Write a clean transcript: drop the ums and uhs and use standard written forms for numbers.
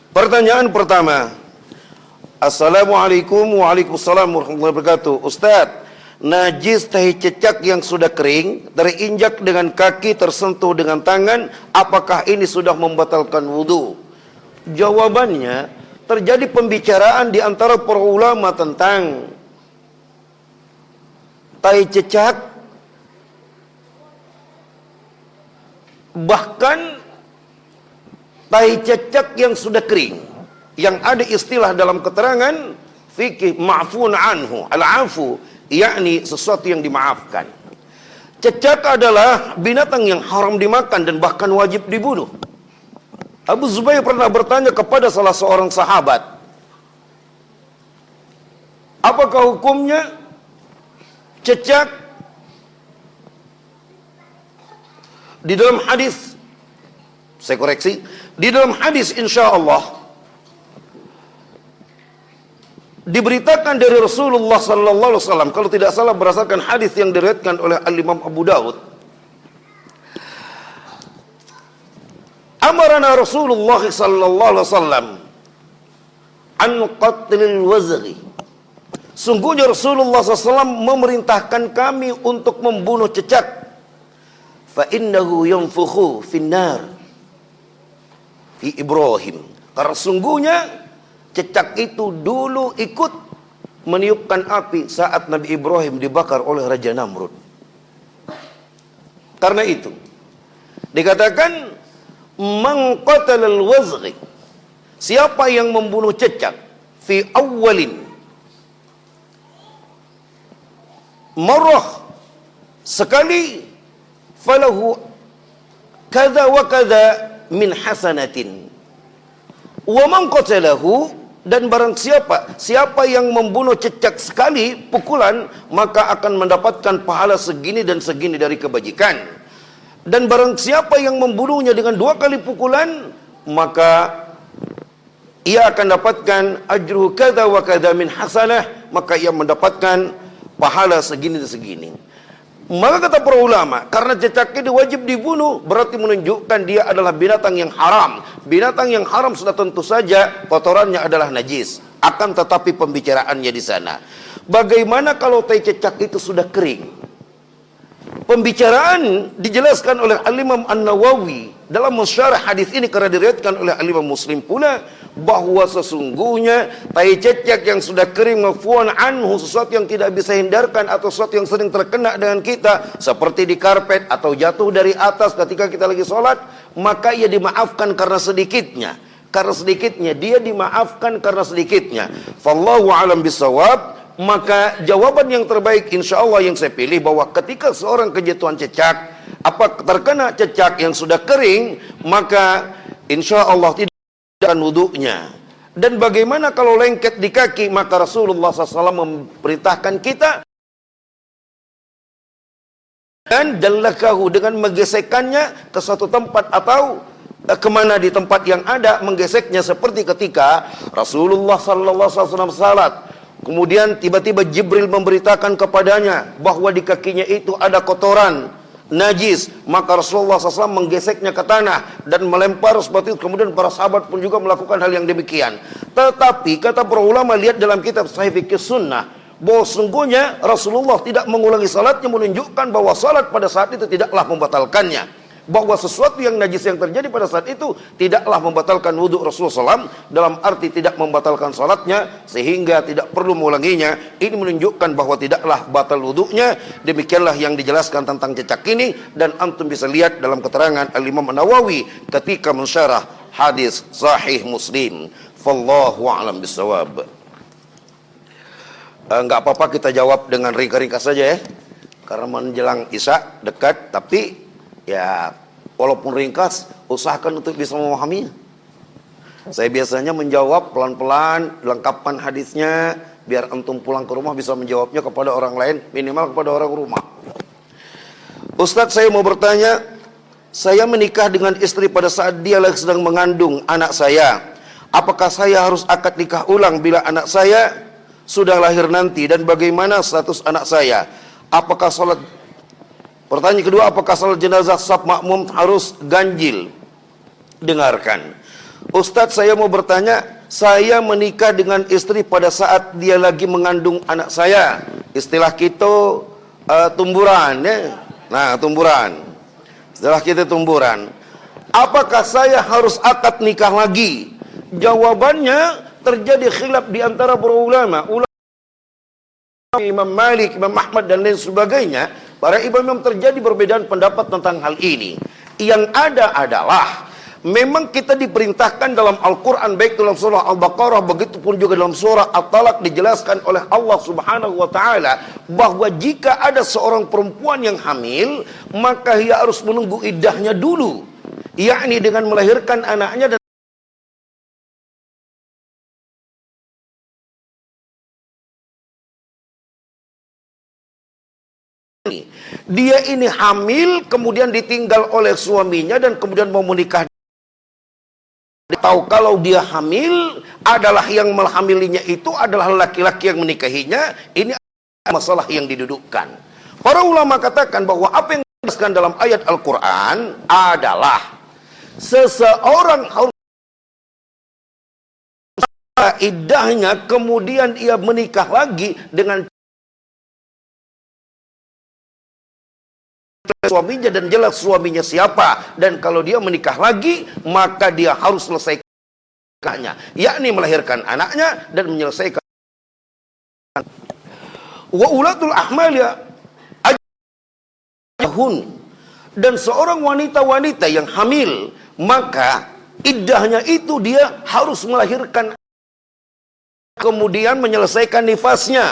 Pertanyaan pertama. Assalamualaikum waalaikumsalam warahmatullahi wabarakatuh. Ustaz, najis tahi cecak yang sudah kering terinjak dengan kaki tersentuh dengan tangan, apakah ini sudah membatalkan wudu? Jawabannya, terjadi pembicaraan di antara para ulama tentang tahi cecak, bahkan tahi cecak yang sudah kering, yang ada istilah dalam keterangan fikih ma'fun anhu, al-afu, yakni sesuatu yang dimaafkan. Cecak adalah binatang yang haram dimakan dan bahkan wajib dibunuh. Abu Zubair pernah bertanya kepada salah seorang sahabat, apakah hukumnya cecak? Di dalam hadis, saya koreksi, di dalam hadis insyaallah diberitakan dari Rasulullah sallallahu alaihi wasallam, kalau tidak salah berdasarkan hadis yang diriwayatkan oleh Al-Imam Abu Daud, amarana Rasulullah sallallahu alaihi wasallam an qatlil wazghi. Sungguhnya Rasulullah SAW memerintahkan kami untuk membunuh cecak. Fa innahu yanfukhu finnar fi Ibrahim. Karena sungguhnya cecak itu dulu ikut meniupkan api saat Nabi Ibrahim dibakar oleh Raja Namrud. Karena itu dikatakan man qatalal wazghi, siapa yang membunuh cecak fi awwalin marrah, sekali, falahu kadza wa kadza min hasanatin, wa man qatalahu, dan barang siapa yang membunuh cecak sekali pukulan, maka akan mendapatkan pahala segini dan segini dari kebajikan. Dan barang siapa yang membunuhnya dengan 2 kali pukulan, maka ia akan dapatkan ajru kadza wa kadza min hasanah, maka ia mendapatkan pahala segini dan segini. Maka kata para ulama, karena cecak ini wajib dibunuh, berarti menunjukkan dia adalah binatang yang haram. Binatang yang haram sudah tentu saja kotorannya adalah najis. Akan tetapi pembicaraannya di sana, bagaimana kalau tai cecak itu sudah kering? Pembicaraan dijelaskan oleh Al-Imam An-Nawawi dalam mensyarah hadis ini, karena diriwayatkan oleh Al-Imam Muslim pula, bahwa sesungguhnya tai cecak yang sudah kering mafuan anhu, sesuatu yang tidak bisa hindarkan atau sesuatu yang sering terkena dengan kita, seperti di karpet atau jatuh dari atas ketika kita lagi sholat, maka ia dimaafkan karena sedikitnya. Karena sedikitnya, dia dimaafkan karena sedikitnya. Fallahu alam bisawab. Maka jawaban yang terbaik insya Allah yang saya pilih, bahwa ketika seorang kejatuhan cecak, apa terkena cecak yang sudah kering, maka insya Allah tidak akan wudunya. Dan bagaimana kalau lengket di kaki? Maka Rasulullah SAW memerintahkan kita dan jallakahu, dengan menggesekkannya ke suatu tempat atau kemana di tempat yang ada, menggeseknya seperti ketika Rasulullah SAW salat. Kemudian tiba-tiba Jibril memberitakan kepadanya bahwa di kakinya itu ada kotoran najis, maka Rasulullah SAW menggeseknya ke tanah dan melempar seperti itu. Kemudian para sahabat pun juga melakukan hal yang demikian. Tetapi kata para ulama, lihat dalam kitab Sahih Fiqh Sunnah, bahwa sungguhnya Rasulullah tidak mengulangi salatnya, menunjukkan bahwa salat pada saat itu tidaklah membatalkannya. Bahwa sesuatu yang najis yang terjadi pada saat itu tidaklah membatalkan wudhu Rasulullah SAW, dalam arti tidak membatalkan salatnya sehingga tidak perlu mengulanginya. Ini menunjukkan bahwa tidaklah batal wudhunya. Demikianlah yang dijelaskan tentang cecak ini, dan antum bisa lihat dalam keterangan Al-Imam An-Nawawi ketika mensyarah hadis Sahih Muslim. Wallahu a'lam bissawab. Enggak apa-apa kita jawab dengan ringkas-ringkas saja ya, karena menjelang Isya dekat. Tapi ya, walaupun ringkas, usahakan untuk bisa memahaminya. Saya biasanya menjawab pelan-pelan, lengkapkan hadisnya, biar antum pulang ke rumah bisa menjawabnya kepada orang lain, minimal kepada orang rumah. Ustadz, saya mau bertanya, saya menikah dengan istri pada saat dia lagi sedang mengandung anak saya. Apakah saya harus akad nikah ulang bila anak saya sudah lahir nanti? Dan bagaimana status anak saya? Apakah sholat Pertanyaan kedua, apakah salat jenazah saf makmum harus ganjil? Dengarkan, Ustadz, saya mau bertanya, saya menikah dengan istri pada saat dia lagi mengandung anak saya. Istilah kita tumburan ya. Nah, tumburan. Setelah kita tumburan, apakah saya harus akad nikah lagi? Jawabannya, terjadi khilaf di antara para ulama. Imam Malik, Imam Ahmad dan lain sebagainya. Para imam terjadi perbedaan pendapat tentang hal ini. Yang ada adalah memang kita diperintahkan dalam Al-Quran, baik dalam surah Al-Baqarah, begitupun juga dalam surah At-Talaq, dijelaskan oleh Allah subhanahu wa ta'ala, bahwa jika ada seorang perempuan yang hamil, maka ia harus menunggu iddahnya dulu, yakni dengan melahirkan anaknya. Dan dia ini hamil, kemudian ditinggal oleh suaminya, dan kemudian mau menikah. Tahu kalau dia hamil adalah yang menghamilinya itu adalah laki-laki yang menikahinya. Ini masalah yang didudukkan. Para ulama katakan bahwa apa yang dijelaskan dalam ayat Al-Quran adalah seseorang harus iddahnya, kemudian ia menikah lagi dengan suaminya, dan jelas suaminya siapa. Dan kalau dia menikah lagi, maka dia harus selesaikannya, yakni melahirkan anaknya dan menyelesaikan. Wa ulatul ahmal ya ajahun, dan seorang wanita-wanita yang hamil, maka iddahnya itu dia harus melahirkan, kemudian menyelesaikan nifasnya.